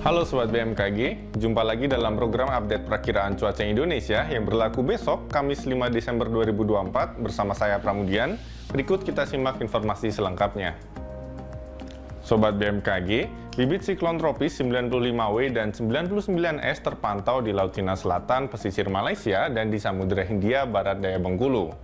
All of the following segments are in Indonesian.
Halo Sobat BMKG, jumpa lagi dalam program update perakiraan cuaca Indonesia yang berlaku besok, Kamis 5 Desember 2024, bersama saya Pramudian. Berikut kita simak informasi selengkapnya. Sobat BMKG, bibit siklon tropis 95W dan 99S terpantau di Laut Cina Selatan, pesisir Malaysia, dan di Samudra Hindia Barat Daya Bengkulu.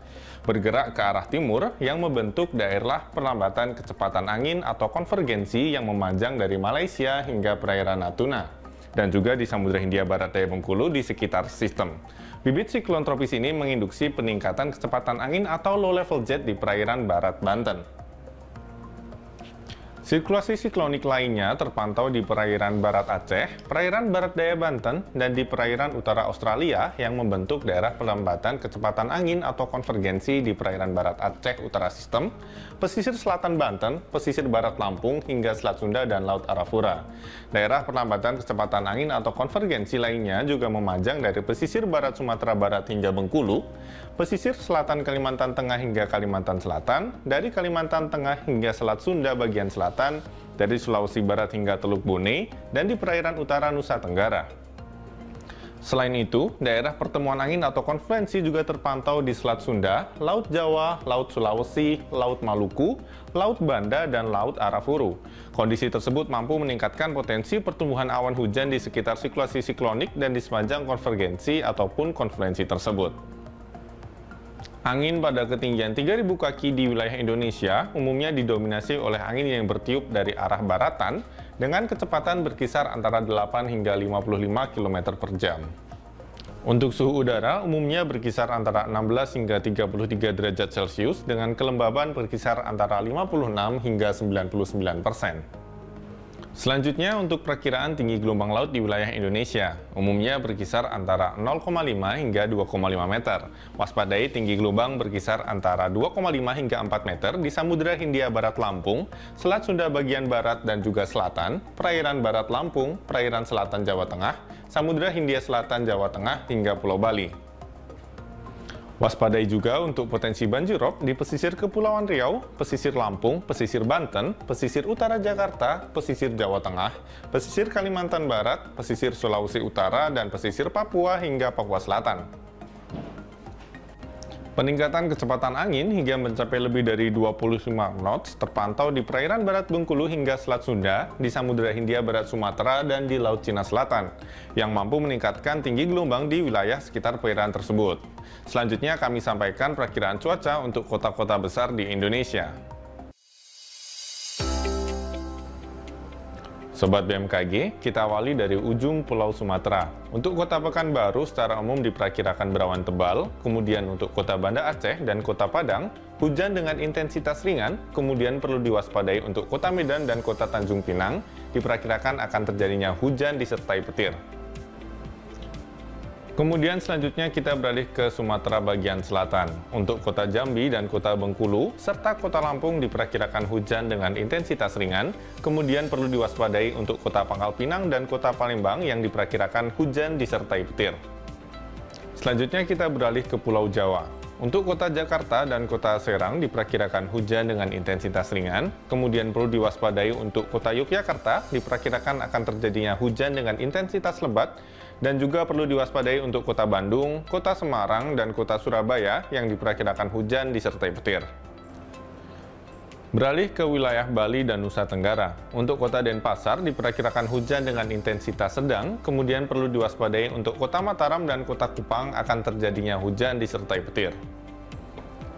Bergerak ke arah timur yang membentuk daerah perlambatan kecepatan angin atau konvergensi yang memanjang dari Malaysia hingga perairan Natuna, dan juga di Samudra Hindia Barat Daya Bengkulu di sekitar sistem. Bibit siklon tropis ini menginduksi peningkatan kecepatan angin atau low level jet di perairan barat Banten. Sirkulasi siklonik lainnya terpantau di perairan barat Aceh, perairan barat daya Banten, dan di perairan utara Australia yang membentuk daerah pelambatan kecepatan angin atau konvergensi di perairan barat Aceh utara sistem, pesisir selatan Banten, pesisir barat Lampung, hingga Selat Sunda dan Laut Arafura. Daerah perlambatan kecepatan angin atau konvergensi lainnya juga memanjang dari pesisir barat Sumatera Barat hingga Bengkulu, pesisir selatan Kalimantan Tengah hingga Kalimantan Selatan, dari Kalimantan Tengah hingga Selat Sunda bagian selatan, dari Sulawesi Barat hingga Teluk Bone, dan di perairan utara Nusa Tenggara. Selain itu, daerah pertemuan angin atau konvergensi juga terpantau di Selat Sunda, Laut Jawa, Laut Sulawesi, Laut Maluku, Laut Banda, dan Laut Arafuru. Kondisi tersebut mampu meningkatkan potensi pertumbuhan awan hujan di sekitar sirkulasi siklonik dan di sepanjang konvergensi ataupun konvergensi tersebut. Angin pada ketinggian 3.000 kaki di wilayah Indonesia umumnya didominasi oleh angin yang bertiup dari arah baratan dengan kecepatan berkisar antara 8 hingga 55 km per jam. Untuk suhu udara umumnya berkisar antara 16 hingga 33 derajat Celcius dengan kelembaban berkisar antara 56 hingga 99%. Selanjutnya untuk perakiraan tinggi gelombang laut di wilayah Indonesia, umumnya berkisar antara 0,5 hingga 2,5 meter. Waspadai tinggi gelombang berkisar antara 2,5 hingga 4 meter di Samudra Hindia Barat Lampung, Selat Sunda bagian barat dan juga selatan, perairan barat Lampung, perairan selatan Jawa Tengah, Samudra Hindia Selatan Jawa Tengah hingga Pulau Bali. Waspadai juga untuk potensi banjirop di pesisir Kepulauan Riau, pesisir Lampung, pesisir Banten, pesisir utara Jakarta, pesisir Jawa Tengah, pesisir Kalimantan Barat, pesisir Sulawesi Utara, dan pesisir Papua hingga Papua Selatan. Peningkatan kecepatan angin hingga mencapai lebih dari 25 knots terpantau di perairan barat Bengkulu hingga Selat Sunda, di Samudra Hindia Barat Sumatera, dan di Laut Cina Selatan, yang mampu meningkatkan tinggi gelombang di wilayah sekitar perairan tersebut. Selanjutnya kami sampaikan perakiraan cuaca untuk kota-kota besar di Indonesia. Sobat BMKG, kita awali dari ujung Pulau Sumatera. Untuk kota Pekanbaru secara umum diperkirakan berawan tebal, kemudian untuk kota Banda Aceh dan kota Padang, hujan dengan intensitas ringan, kemudian perlu diwaspadai untuk kota Medan dan kota Tanjung Pinang, diperkirakan akan terjadinya hujan disertai petir. Kemudian selanjutnya kita beralih ke Sumatera bagian selatan. Untuk kota Jambi dan kota Bengkulu, serta kota Lampung diperkirakan hujan dengan intensitas ringan, kemudian perlu diwaspadai untuk kota Pangkal Pinang dan kota Palembang yang diperkirakan hujan disertai petir. Selanjutnya kita beralih ke Pulau Jawa. Untuk kota Jakarta dan kota Serang diperkirakan hujan dengan intensitas ringan, kemudian perlu diwaspadai untuk kota Yogyakarta diperkirakan akan terjadinya hujan dengan intensitas lebat, dan juga perlu diwaspadai untuk kota Bandung, kota Semarang, dan kota Surabaya yang diperkirakan hujan disertai petir. Beralih ke wilayah Bali dan Nusa Tenggara. Untuk kota Denpasar diperkirakan hujan dengan intensitas sedang, kemudian perlu diwaspadai untuk kota Mataram dan kota Kupang akan terjadinya hujan disertai petir.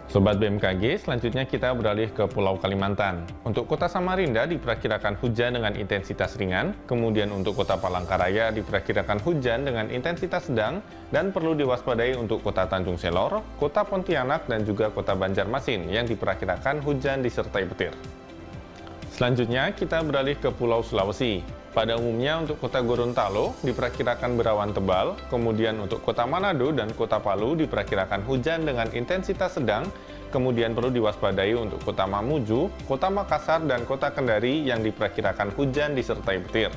Sobat BMKG, selanjutnya kita beralih ke Pulau Kalimantan. Untuk kota Samarinda diperkirakan hujan dengan intensitas ringan, kemudian untuk kota Palangkaraya diperkirakan hujan dengan intensitas sedang, dan perlu diwaspadai untuk kota Tanjung Selor, kota Pontianak, dan juga kota Banjarmasin yang diperkirakan hujan disertai petir. Selanjutnya kita beralih ke Pulau Sulawesi. Pada umumnya untuk kota Gorontalo diperkirakan berawan tebal, kemudian untuk kota Manado dan kota Palu diperkirakan hujan dengan intensitas sedang, kemudian perlu diwaspadai untuk kota Mamuju, kota Makassar, dan kota Kendari yang diperkirakan hujan disertai petir.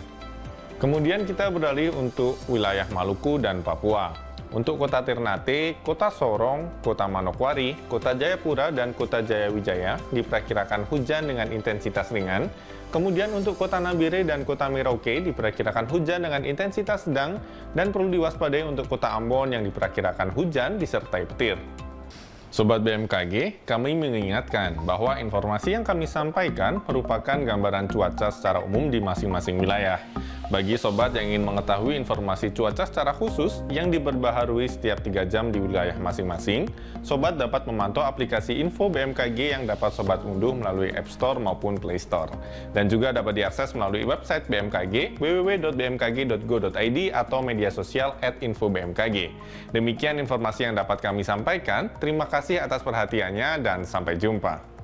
Kemudian kita beralih untuk wilayah Maluku dan Papua. Untuk Kota Ternate, Kota Sorong, Kota Manokwari, Kota Jayapura, dan Kota Jayawijaya diperkirakan hujan dengan intensitas ringan. Kemudian untuk Kota Nabire dan Kota Merauke diperkirakan hujan dengan intensitas sedang, dan perlu diwaspadai untuk Kota Ambon yang diperkirakan hujan disertai petir. Sobat BMKG, kami mengingatkan bahwa informasi yang kami sampaikan merupakan gambaran cuaca secara umum di masing-masing wilayah. Bagi sobat yang ingin mengetahui informasi cuaca secara khusus yang diperbaharui setiap 3 jam di wilayah masing-masing, sobat dapat memantau aplikasi info BMKG yang dapat sobat unduh melalui App Store maupun Play Store. Dan juga dapat diakses melalui website BMKG www.bmkg.go.id atau media sosial @infobmkg. Demikian informasi yang dapat kami sampaikan. Terima kasih atas perhatiannya dan sampai jumpa.